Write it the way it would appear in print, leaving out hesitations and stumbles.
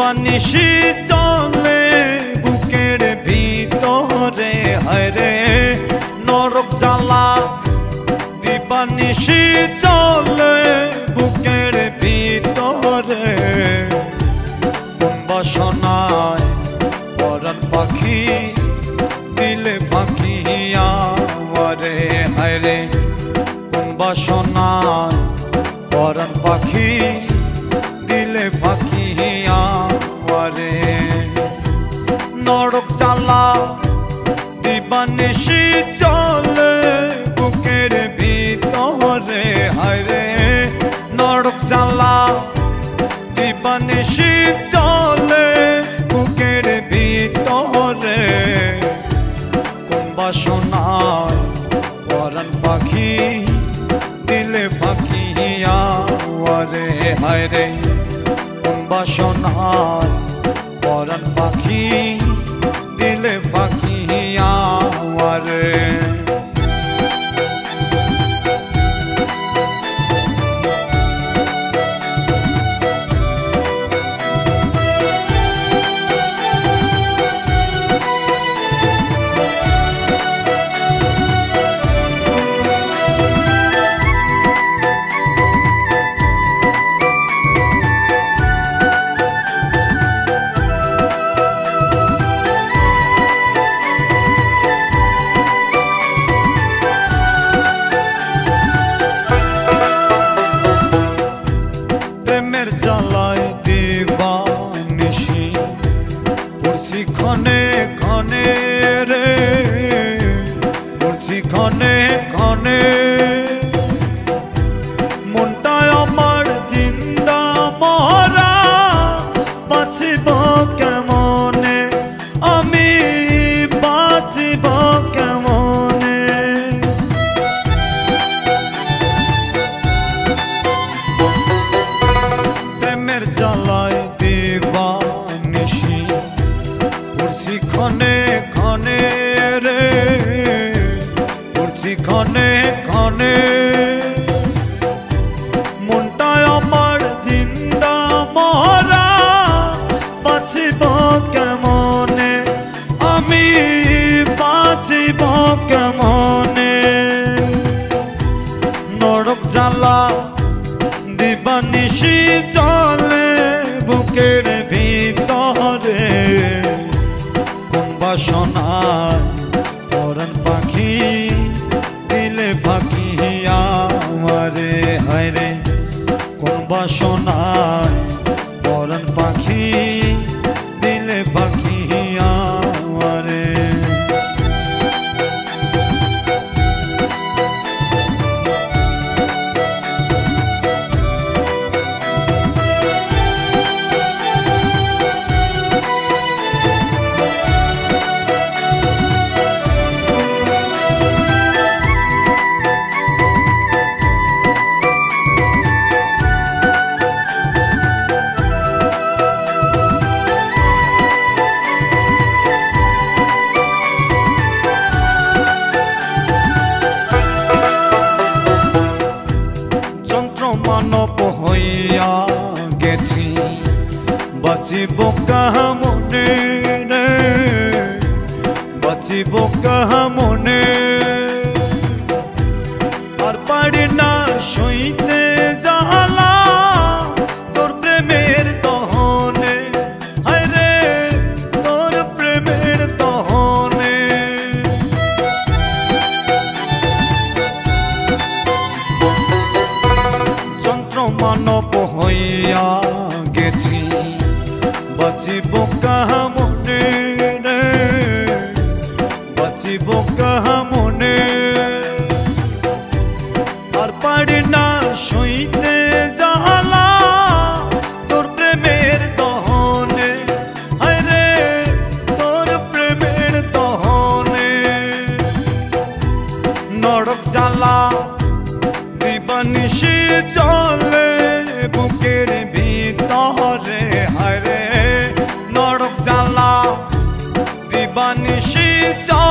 দিবানিশি চলে বুকের ভিতরে হায়রে নরক জ্বালা দিবানিশি চলে বুকের ভিতরে কোন বাসনায় পরাণ পাখি দিলে ফাঁকি আমারে হায়রে কোন বাসনায় পরাণ পাখি দিলে ফাঁকি আমারে নরক জ্বালা দিবানিশি চলে বুকের ভিতরে হায়রে নরক জ্বালা দিবানিশি চলে বুকের ভিতরে কোন বাসনায় পরাণ পাখি দিলে ফাঁকি আমারে হায়রে কোন বাসনায় পরাণ পাখি দিলে ফাঁকি আমারে প্রেমের জ্বালায় দিবানিশি পড়ছি ক্ষণে ক্ষণে রে পড়ছি ক্ষণে ক্ষণে মনটায় আমার জিন্দা মরা বাঁচিব কেমনে আমি বাঁচিব কেমনে প্রেমের জ্বালায় দিবানিশি পড়ছি ক্ষণে ক্ষণে রে পড়ছি ক্ষণে ক্ষণে মনটায় আমার জিন্দা মরা বাঁচিব কেমনে আমি বাঁচিব কেমনে নরক জ্বালা দিবানিশি চলে বুকের ভিতরে কোন বাসনায় পরাণ পাখি দিলে ফাঁকি আমারে হায়রে কোন বাসনায় পরাণ পাখি দিলে ফাঁকি আমারে মানব হইয়া গেছি বাঁচিব কাহা মনে রে বাঁচিব কাহা মনে আর পারি না সইতে জ্বালা তোর প্রেমের দহনে হায়রে তোর প্রেমের দহনে মানব হইয়া গেছি বাঁচিব কাহা মনে রে বাঁচিব কাহা মনে আর পারি না সইতে জ্বালা তোর প্রেমের দহনে হায়রে তোর প্রেমের দহনে নরক জ্বালা দিবানিশি চলে বুকের ভিতরে হায়রে নরক জ্বালা দিবানিশি চলে